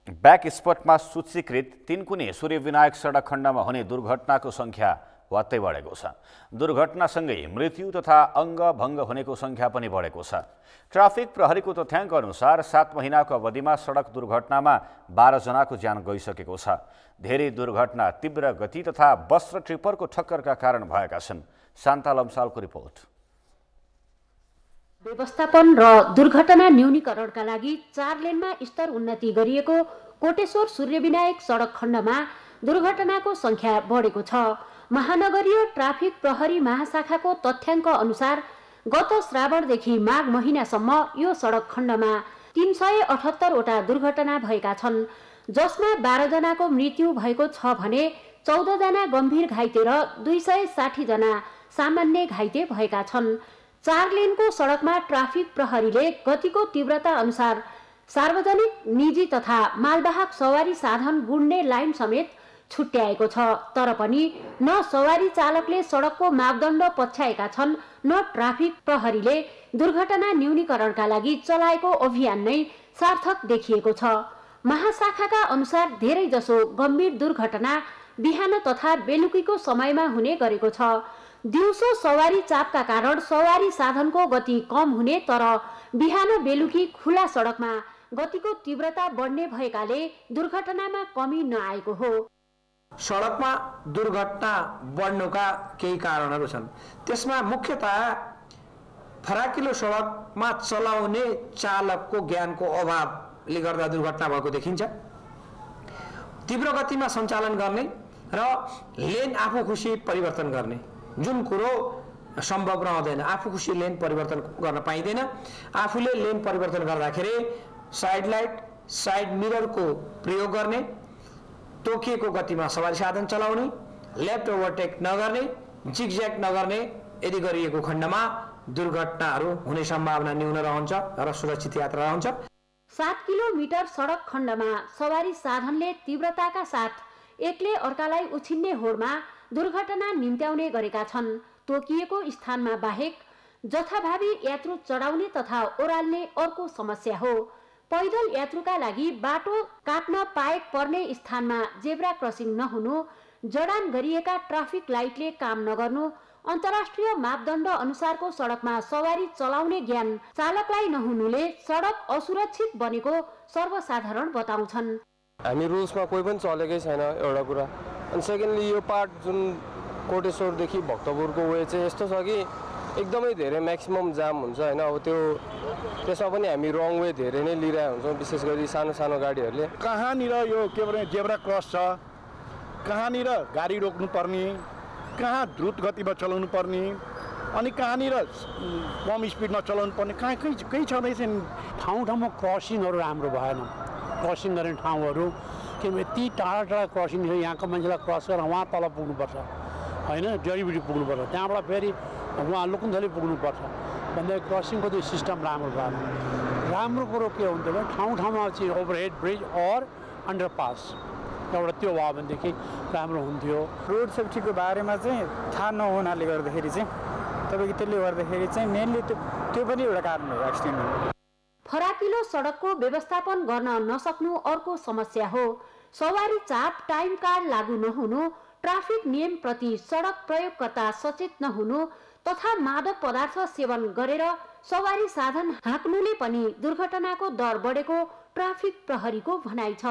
Speaker 1: ब्याक स्पटमा सूचीकृत तिनकुने सूर्यविनायक सडक खण्डमा हुने दुर्घटनाको सङ्ख्या वात्तै बढेको छ। दुर्घटनासँगै मृत्यु तथा अङ्गभङ्ग हुनेको सङ्ख्या पनि बढेको छ। ट्राफिक प्रहरीको तथ्याङ्क अनुसार 7 महिनाको अवधिमा सडक दुर्घटनामा 12 जनाको ज्यान गइसकेको छ। धेरै दुर्घटना तीव्र गति तथा बस र ट्रिपरको ठक्करका कारण भएका छन्। शान्ता लम्सालको रिपोर्ट।
Speaker 18: व्यवस्थापन र दुर्घटना न्यूनीकरणका लागि 4 लेनमा स्तर उन्नति गरिएको कोटेश्वर सूर्यविनायक सडक खण्डमा दुर्घटनाको सङ्ख्या बढेको छ। महानगरीय ट्राफिक प्रहरी महाशाखाको तथ्याङ्क अनुसार गत श्रावणदेखि माघ महिनासम्म यो सडक खण्डमा 378 वटा दुर्घटना भएका छन्, जसमा 12 जनाको मृत्यु भएको छ भने 14 जना गम्भीर घाइते र 260 जना सामान्य घाइते भएका छन्। 4 लेनको सडकमा ट्राफिक प्रहरीले गतिको तीव्रता अनुसार सार्वजनिक, निजी तथा मालवाहक सवारी साधन गुड्ने लाइन समेत छुट्याएको छ, तर पनि न सवारी चालकले सडकको मापदण्ड पछ्याएका छन्, न ट्राफिक प्रहरीले दुर्घटना न्यूनीकरणका लागि चलाएको अभियान नै सार्थक देखिएको छ। महाशाखाका अनुसार धेरै जसो गम्भीर दुर्घटना बिहान तथा बेलुकीको समयमा हुने गरेको छ। दिउँसो सवारी चापका कारण सवारी साधनको गति कम हुने, तर बिहान बेलुकी खुला सडकमा गतिको तीव्रता बढ्ने भएकाले दुर्घटनामा कमी नआएको हो।
Speaker 16: सडकमा दुर्घटना बढ्नुका केही कारणहरू छन्। त्यसमा मुख्यतः फराकिलो सडकमा चलाउने चालकको ज्ञानको अभावले गर्दा दुर्घटना भएको देखिन्छ। तीव्र गतिमा सञ्चालन गर्ने र लेन आफू खुसी परिवर्तन गर्ने, जुन कुरो सम्भव रहँदैन। आफू खुसी लेन परिवर्तन गर्न पाइँदैन। आफूले लेन परिवर्तन गर्दाखेरि साइड लाइट, साइड मिररको प्रयोग गर्ने, तोकिएको गतिमा सवारी साधन चलाउने, लेफ्ट ओभरटेक नगर्ने, जिगज्याग नगर्ने, यदि गरिएको खण्डमा दुर्घटनाहरू हुने सम्भावना न्यून रहन्छ र सुरक्षित यात्रा रहन्छ।
Speaker 18: 7 किलोमिटर सडक खण्डमा सवारी साधनले तीव्रताका साथ एकले अर्कालाई उछिन्ने होडमा दुर्घटना निम्त्याउने गरेका छन्। तोकिएको स्थानमा बाहेक जथाभावी यात्रु चढाउने तथा ओह्राल्ने अर्को समस्या हो। पैदल यात्रुका लागि बाटो काट्न पाएक पर्ने स्थानमा जेब्रा क्रसिङ नहुनु, जडान गरिएका ट्राफिक लाइटले काम नगर्नु, अन्तर्राष्ट्रिय मापदण्ड अनुसारको सडकमा सवारी चलाउने ज्ञान चालकलाई नहुनुले सडक असुरक्षित बनेको सर्वसाधारण बताउँछन्।
Speaker 19: हामी रुल्समा कोही पनि चलेकै छैन एउटा कुरा। अनि सेकेन्डली यो पार्ट जुन कोटेश्वरदेखि भक्तपुरको वे चाहिँ यस्तो छ कि एकदमै धेरै म्याक्सिमम जाम हुन्छ होइन। अब त्यसमा पनि हामी रङ वे धेरै नै लिइरहेको हुन्छौँ, विशेष गरी सानो सानो गाडीहरूले।
Speaker 20: कहाँनिर यो के भन्छ जेब्रा क्रस छ, कहाँनिर गाडी रोक्नुपर्ने, कहाँ द्रुत गतिमा चलाउनु पर्ने, अनि कहाँनिर कम स्पिडमा चलाउनु पर्ने, कहीँ छँदैछ नि।
Speaker 21: ठाउँ ठाउँमा क्रसिङहरू राम्रो भएन, क्रसिङ गर्ने ठाउँहरू। किनभने यति टाढा टाढा क्रसिङ छ, यहाँको मान्छेलाई क्रस गरेर वहाँ तल पुग्नुपर्छ होइन, जडीबुटी पुग्नुपर्छ, त्यहाँबाट फेरि वहाँ लुकुन्थली पुग्नुपर्छ भन्दा क्रसिङको त्यो सिस्टम राम्रो भएन। राम्रो कुरो के हुन्थ्यो भने ठाउँ ठाउँमा चाहिँ ओभरहेड ब्रिज अर अन्डरपास एउटा त्यो भयो भनेदेखि राम्रो हुन्थ्यो।
Speaker 22: रोड सेफ्टीको बारेमा चाहिँ थाहा नहुनाले गर्दाखेरि चाहिँ तपाईँको त्यसले गर्दाखेरि चाहिँ मेनली त्यो पनि एउटा कारण हो एक्सिडेन्ट।
Speaker 18: फराकिलो सडकको व्यवस्थापन गर्न नसक्नु अर्को समस्या हो। सवारी चाप, टाइम कार्ड लागू नहुनु, ट्राफिक नियमप्रति सडक प्रयोगकर्ता सचेत नहुनु तथा मादक पदार्थ सेवन गरेर सवारी साधन हाँक्नुले पनि दुर्घटनाको दर बढेको ट्राफिक प्रहरीको भनाइ छ,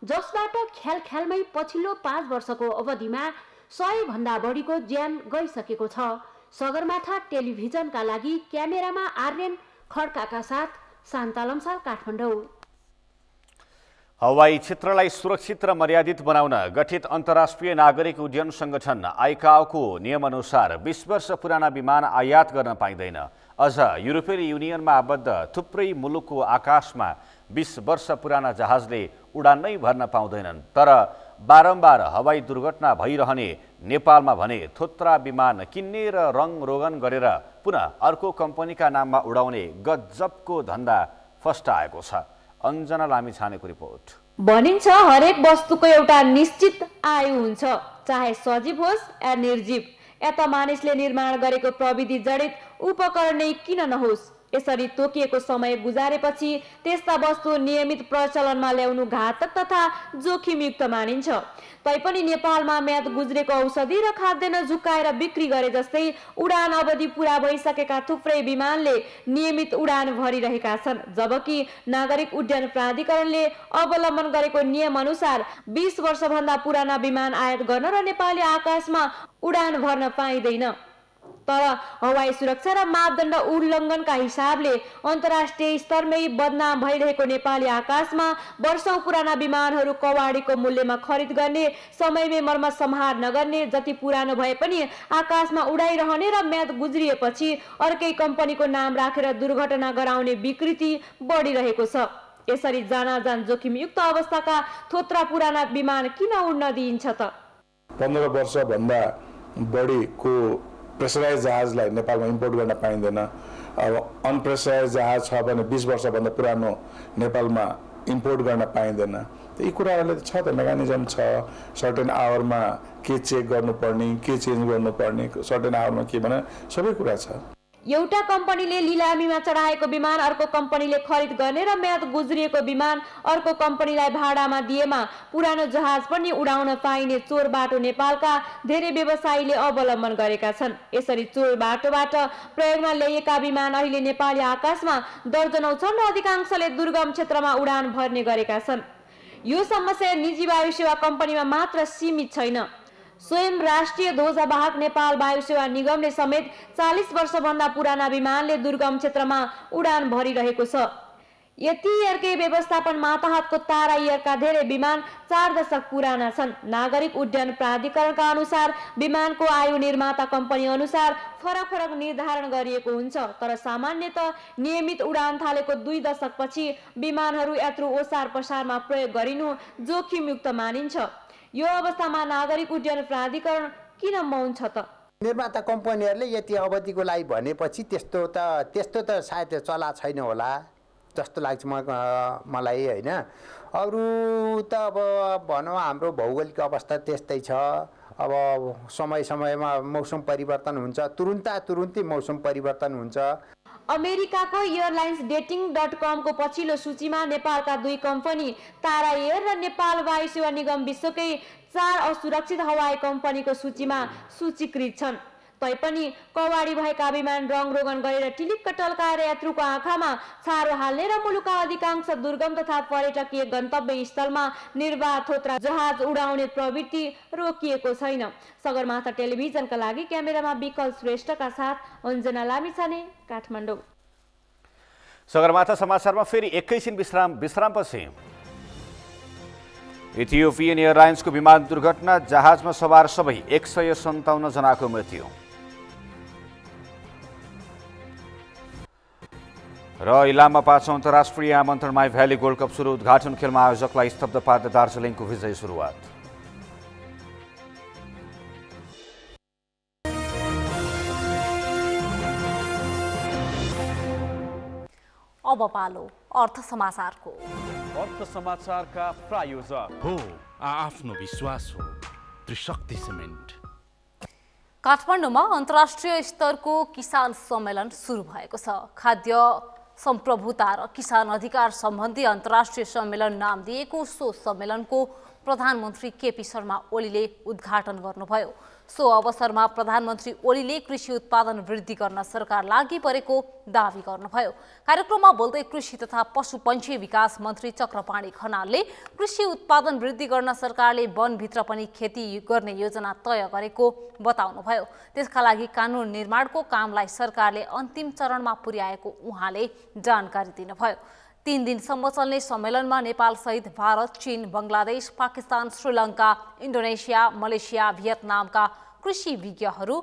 Speaker 18: जसबाट ख्यालमै पछिल्लो 5 वर्षको अवधिमा 100 भन्दा बढीको ज्यान गइसकेको छ। सगरमाथा टेलिभिजनका लागि क्यामेरामा आर्यन खड्काका साथ शान्ता लम्साल, काठमाडौँ।
Speaker 1: हवाई क्षेत्रलाई सुरक्षित र मर्यादित बनाउन गठित अन्तर्राष्ट्रिय नागरिक उड्डयन सङ्गठन आइकाओको नियमअनुसार 20 वर्ष पुराना विमान आयात गर्न पाइँदैन। अझ युरोपियन युनियनमा आबद्ध थुप्रै मुलुकको आकाशमा 20 वर्ष पुराना जहाजले उडान नै भर्न पाउँदैनन्। तर बारम्बार हवाई दुर्घटना भइरहने नेपालमा भने थोत्रा विमान किन्ने र रङरोगन गरेर पुनः अर्को कम्पनीका नाममा उडाउने गजबको धन्दा फस्टाएको छ। अञ्जना लामिछानेको रिपोर्ट।
Speaker 4: भनिन्छ हरेक वस्तुको एउटा निश्चित आयु हुन्छ, चाहे सजीव होस् या निर्जीव। यता मानिसले निर्माण गरेको प्रविधि जडित उपकरण नै किन नहोस्। यसरी तोकिएको समय गुजारेपछि त्यस्ता वस्तु नियमित प्रचलनमा ल्याउनु घातक तथा जोखिमयुक्त मानिन्छ। तैपनि नेपालमा म्याद गुज्रेको औषधि र खाद्यान्न झुक्काएर बिक्री गरे जस्तै उडान अवधि पूरा भइसकेका थुप्रै विमानले नियमित उडान भरिरहेका छन्, जबकि नागरिक उड्डयन प्राधिकरणले अवलम्बन गरेको नियम अनुसार 20 वर्षभन्दा पुराना विमान आयात गर्न र नेपाली आकाशमा उडान भर्न पाइँदैन। तर हवाई सुरक्षा र मापदण्ड उल्लङ्घनका हिसाबले अन्तर्राष्ट्रिय स्तरमै बदनाम भइरहेको नेपाली आकाशमा वर्षौं पुराना विमानहरू कवाडीको मूल्यमा खरिद गर्ने, समयमै मर्मत सम्हार नगर्ने, जति पुरानो भए पनि आकाशमा उडाइरहने र म्याद गुज्रिएपछि अर्कै कम्पनीको नाम राखेर दुर्घटना गराउने विकृति बढिरहेको छ। यसरी जानाजान जोखिमयुक्त अवस्थाका थोत्रा पुराना विमान किन उड्न दिइन्छ त?
Speaker 6: 15 वर्षभन्दा बढीको प्रेसराइज जहाजलाई नेपालमा इम्पोर्ट गर्न पाइँदैन। अब अनप्रेसराइज जहाज छ भने 20 वर्षभन्दा पुरानो नेपालमा इम्पोर्ट गर्न पाइँदैन। यी कुराहरूले छ त, मेकानिजम छ। सर्टेन आवरमा के चेक गर्नुपर्ने, के चेन्ज गर्नुपर्ने, सर्टेन आवरमा के भने सबै कुरा छ।
Speaker 4: एउटा कम्पनीले लिलामीमा चढाएको विमान अर्को कम्पनीले खरिद गर्ने र म्याद गुज्रिएको विमान अर्को कम्पनीलाई भाडामा दिएमा पुरानो जहाज पनि उडाउन पाइने चोर बाटो नेपालका धेरै व्यवसायीले अवलम्बन गरेका छन्। यसरी चोर बाटोबाट प्रयोगमा ल्याइएका विमान अहिले नेपाली आकाशमा दर्जनौं छन् र अधिकांशले दुर्गम क्षेत्रमा उडान भर्ने गरेका छन्। यो समस्या निजी वायु सेवा कम्पनीमा मात्र सीमित छैन। स्वयं राष्ट्रिय ध्वजवाहक नेपाल वायु सेवा निगमले समेत 40 वर्षभन्दा पुराना विमानले दुर्गम क्षेत्रमा उडान भरिरहेको छ। यति एयरकै व्यवस्थापन माताहतको तारा एयरका धेरै विमान 4 दशक पुराना छन्। नागरिक उड्डयन प्राधिकरणका अनुसार विमानको आयु निर्माता कम्पनी अनुसार फरक फरक निर्धारण गरिएको हुन्छ, तर सामान्यतः नियमित उडान थालेको 2 दशकपछि विमानहरू यात्रु ओसार पसारमा प्रयोग गरिनु जोखिमयुक्त मानिन्छ। यो अवस्थामा नागरिक उड्डयन प्राधिकरण किन मौन छ त?
Speaker 23: निर्माता कम्पनीहरूले यति अवधिको लागि भनेपछि त्यस्तो त सायद चला छैन होला जस्तो लाग्छ मलाई हैन। अरू त अब भनौँ हाम्रो भौगोलिक अवस्था त्यस्तै छ। अब समयमा मौसम परिवर्तन हुन्छ, तुरुन्तै मौसम परिवर्तन हुन्छ।
Speaker 4: अमेरिकाको एयरलाइन्स डेटिङ.com को पछिल्लो सूचीमा नेपालका 2 कम्पनी तारा एयर र नेपाल वायु सेवा निगम विश्वकै 4 असुरक्षित हवाई कम्पनीको सूचीमा सूचीकृत छन्। तैपनि कवाडी भएका विमान रङरोगन गरेर टिलिक्क टल्काएर यात्रुको आँखामा छारो हाल्ने र मुलुकका अधिकांश दुर्गम तथा पर्यटकीय गन्तव्य स्थलमा निर्वाह थोत्रा जहाज उडाउने प्रवृत्ति रोकिएको छैन। सगरमाथा टेलिभिजनका लागि क्यामेरामा विकल श्रेष्ठका साथ अञ्जना लामिछाने, काठमाडौँ।
Speaker 1: सगरमाथा समाचारमा फेरि एकैछिन विश्रामपछि इथियोपियन एयरलाइन्सको विमान दुर्घटना, जहाजमा सवार सबै 157 जनाको मृत्यु। र इलाममा 5औं अन्तर्राष्ट्रिय आमन्त्रण माई भ्याली गोल्ड कप सुरु, उद्घाटन खेलमा आयोजकलाई स्तब्ध पार्दै दार्जिलिङको विजयी सुरुवात।
Speaker 2: अब पालो अर्थ समाचारको।
Speaker 24: अर्थ समाचारका प्रायोजक
Speaker 25: हो आफ्नो विश्वास हो त्रिशक्ति सिमेन्ट।
Speaker 2: काठमाडौँमा अन्तर्राष्ट्रिय स्तरको किसान सम्मेलन सुरु भएको छ। खाद्य सम्प्रभुता र किसान अधिकार सम्बन्धी अन्तर्राष्ट्रिय सम्मेलन नाम दिएको सो सम्मेलनको प्रधानमन्त्री केपी शर्मा ओलीले उद्घाटन गर्नुभयो। सो अवसरमा प्रधानमन्त्री ओलीले कृषि उत्पादन वृद्धि गर्न सरकार लागि परेको दावी गर्नुभयो। कार्यक्रममा बोल्दै कृषि तथा पशुपन्छी विकास मन्त्री चक्रपाणी खनालले कृषि उत्पादन वृद्धि गर्न सरकारले वनभित्र पनि खेती गर्ने योजना तय गरेको बताउनुभयो। त्यसका लागि कानुन निर्माणको कामलाई सरकारले अन्तिम चरणमा पुर्याएको उहाँले जानकारी दिनुभयो। 3 दिनसम्म चल्ने सम्मेलनमा नेपाल सहित भारत, चीन, बंगलादेश, पाकिस्तान, श्रीलङ्का, इन्डोनेसिया, मलेसिया, भियतनामका कृषि विज्ञहरू,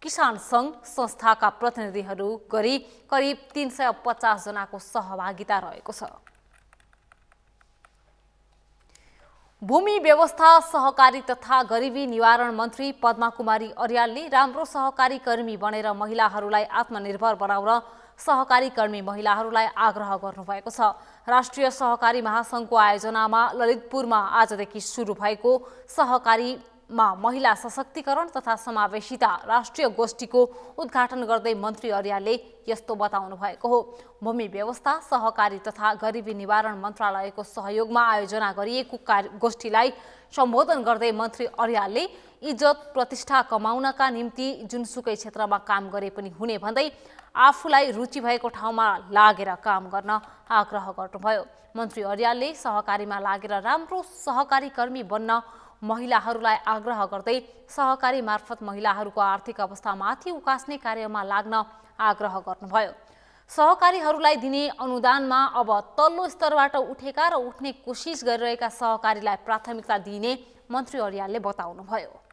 Speaker 2: किसान सङ्घ संस्थाका प्रतिनिधिहरू गरी करिब 350 जनाको सहभागिता रहेको छ। भूमि व्यवस्था, सहकारी तथा गरिबी निवारण मन्त्री पद्मा कुमारी अर्यालले राम्रो सहकारी कर्मी बनेर महिलाहरूलाई आत्मनिर्भर बनाउन सहकारी कर्मी महिलाहरूलाई आग्रह गर्नुभएको छ। राष्ट्रिय सहकारी महासङ्घको आयोजनामा ललितपुरमा आजदेखि सुरु भएको सहकारीमा महिला सशक्तिकरण तथा समावेशिता राष्ट्रिय गोष्ठीको उद्घाटन गर्दै मन्त्री अर्यालले यस्तो बताउनु भएको हो। भूमि व्यवस्था, सहकारी तथा गरिबी निवारण मन्त्रालयको सहयोगमा आयोजना गरिएको गोष्ठीलाई सम्बोधन गर्दै मन्त्री अर्यालले इज्जत प्रतिष्ठा कमाउनका निम्ति जुनसुकै क्षेत्रमा काम गरे पनि हुने भन्दै आफूलाई रुचि भएको ठाउँमा लागेर काम गर्न आग्रह गर्नुभयो। मन्त्री अर्यालले सहकारीमा लागेर राम्रो सहकारी कर्मी बन्न महिलाहरूलाई आग्रह गर्दै सहकारी मार्फत महिलाहरूको आर्थिक अवस्थामाथि उकास्ने कार्यमा लाग्न आग्रह गर्नुभयो। सहकारीहरूलाई दिने अनुदानमा अब तल्लो स्तरबाट उठेका र उठ्ने कोसिस गरिरहेका सहकारीलाई प्राथमिकता दिइने मन्त्री अर्यालले बताउनुभयो।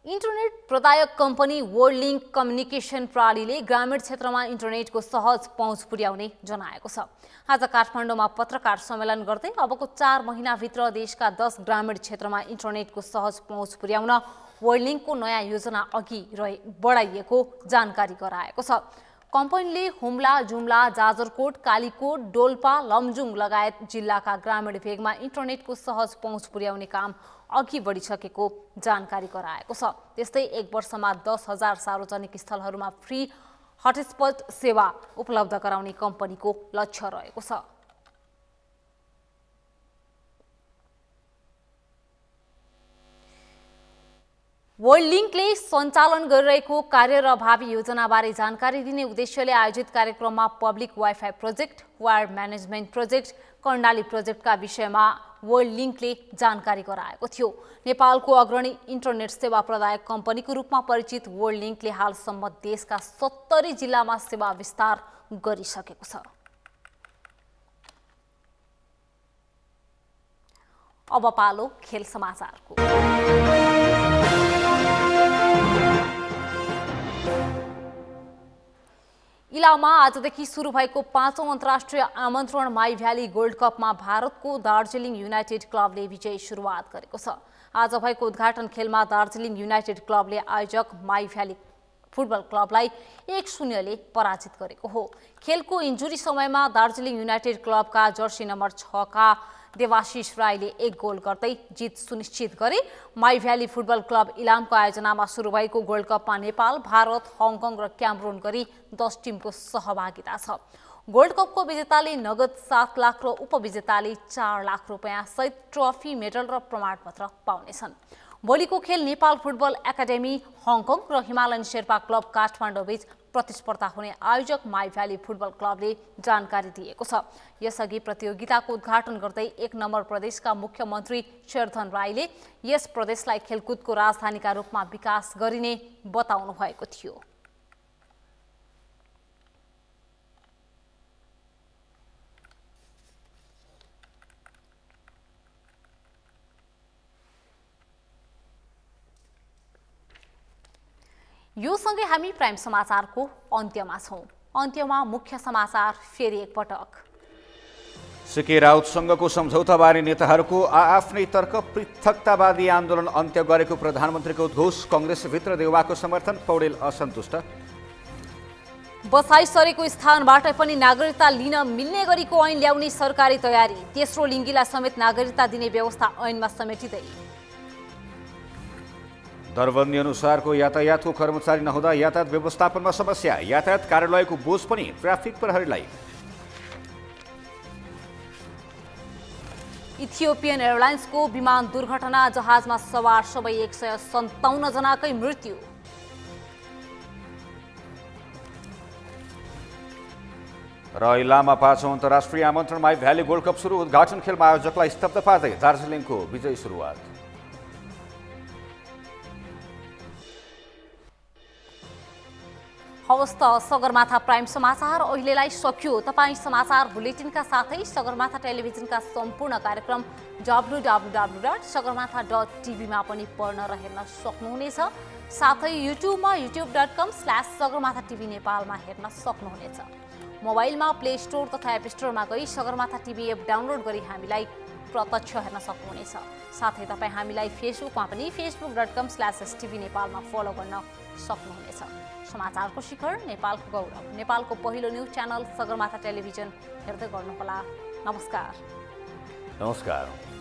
Speaker 2: इन्टरनेट प्रदायक कम्पनी वर्ल्डलिङ्क कम्युनिकेसन प्रणालीले ग्रामीण क्षेत्रमा इन्टरनेटको सहज पहुँच पुर्याउने जनाएको छ। आज काठमाडौँमा पत्रकार सम्मेलन गर्दै अबको 4 महिनाभित्र देशका 10 ग्रामीण क्षेत्रमा इन्टरनेटको सहज पहुँच पुर्याउन वर्ल्डलिङ्कको नयाँ योजना अघि बढाइएको जानकारी गराएको छ। कम्पनीले हुम्ला, जुम्ला, जाजरकोट, कालीकोट, डोल्पा, लमजुङ लगायत जिल्लाका ग्रामीण भेगमा इन्टरनेटको सहज पहुँच पुर्याउने काम अघि बढिसकेको जानकारी गराएको छ। त्यस्तै 1 वर्षमा 10,000 सार्वजनिक स्थलहरूमा फ्री हटस्पट सेवा उपलब्ध गराउने कम्पनीको लक्ष्य रहेको छ। वर्ल्डलिङ्कले सञ्चालन गरिरहेको कार्य र भावी योजनाबारे जानकारी दिने उद्देश्यले आयोजित कार्यक्रममा public wifi project, wire management project, Karnali प्रोजेक्टका विषयमा वर्ल्डलिङ्कले जानकारी गराएको थियो। नेपालको अग्रणी इन्टरनेट सेवा प्रदायक कम्पनीको रूपमा परिचित वर्ल्डलिङ्कले हालसम्म देशका 70 जिल्लामा सेवा विस्तार गरिसकेको छ। अब पालो खेल समाचारको। इलाममा आजदेखि सुरु भएको 5औं अन्तर्राष्ट्रिय आमन्त्रण माई भ्याली गोल्ड कपमा भारतको दार्जिलिङ युनाइटेड क्लबले विजयी सुरुवात गरेको छ। आज भएको उद्घाटन खेलमा दार्जिलिङ युनाइटेड क्लबले आयोजक माई भ्याली फुटबल क्लबलाई 1-0 ले पराजित गरेको हो। खेलको इन्जुरी समयमा दार्जिलिङ युनाइटेड क्लबका जर्सी नम्बर 6 का देवाशिष राईले 1 गोल गर्दै जित सुनिश्चित गरे। माई भ्याली फुटबल क्लब इलामको आयोजनामा सुरु भएको गोल्ड कपमा नेपाल, भारत, हङकङ र क्यामरुन गरी 10 टिमको सहभागिता छ। गोल्ड कपको विजेताले नगद 7 लाख र उपविजेताले 4 लाख रुपियाँ सहित ट्रफी, मेडल र प्रमाणपत्र पाउनेछन्। भोलिको खेल नेपाल फुटबल एकाडेमी हङकङ र हिमालयन शेर्पा क्लब काठमाडौँ बीच प्रतिस्पर्धा हुने आयोजक माई भ्याली फुटबल क्लबले जानकारी दिएको छ। यसअघि प्रतियोगिताको उद्घाटन गर्दै 1 नम्बर प्रदेशका मुख्यमन्त्री शेरधन राईले यस प्रदेशलाई खेलकुदको राजधानीका रूपमा विकास गरिने बताउनु भएको थियो। यो सँगै हामी प्राइम समाचारको अन्त्यमा छौं। अन्त्यमा मुख्य समाचार फेरि एकपटक।
Speaker 1: सिके राउतसँगको सम्झौताबारे नेताहरूको आफ्नै तर्क, पृथकतावादी आन्दोलन अन्त्य गरेको प्रधानमन्त्रीको उद्घोष, कङ्ग्रेसभित्र देउवाको समर्थन, पौडेल असन्तुष्ट।
Speaker 2: बसाई सरेको स्थानबाट पनि नागरिकता लिन मिल्ने गरेको ऐन ल्याउने सरकारी तयारी, तेस्रो लिङ्गीलाई समेत नागरिकता दिने व्यवस्था ऐनमा समेटिँदै।
Speaker 1: दरबन्दी अनुसारको यातायातको कर्मचारी नहुँदा यातायात व्यवस्थापनमा समस्या, यातायात कार्यालयको बोझ पनि ट्राफिक प्रहरीलाई।
Speaker 2: इथियोपियन एयरलाइन्सको विमान दुर्घटना, जहाजमा सवार सबै 157 जनाकै मृत्यु।
Speaker 1: र इलाममा 5औं अन्तर्राष्ट्रिय आमन्त्रणमा भ्याली गोल्ड कप सुरु, उद्घाटन खेलमा आयोजकलाई स्तब्ध पार्दै दार्जिलिङको विजयी सुरुवात।
Speaker 2: हवस् त सगरमाथा प्राइम समाचार अहिलेलाई सकियो। तपाईँ समाचार बुलेटिनका साथै सगरमाथा टेलिभिजनका सम्पूर्ण कार्यक्रम www.sagarmatha.tv मा पनि पढ्न र हेर्न सक्नुहुनेछ। साथै युट्युबमा youtube.com/sagarmatha TV नेपालमा हेर्न सक्नुहुनेछ। मोबाइलमा प्ले स्टोर तथा एप स्टोरमा गई सगरमाथा टिभी एप डाउनलोड गरी हामीलाई प्रत्यक्ष हेर्न सक्नुहुनेछ। साथै तपाईँ हामीलाई फेसबुकमा पनि facebook.com/stv नेपालमा फलो गर्न सक्नुहुनेछ। समाचारको शिखर, नेपालको गौरव, नेपालको पहिलो न्युज च्यानल सगरमाथा टेलिभिजन हेर्दै गर्नुहोला। नमस्कार।
Speaker 1: नमस्कार।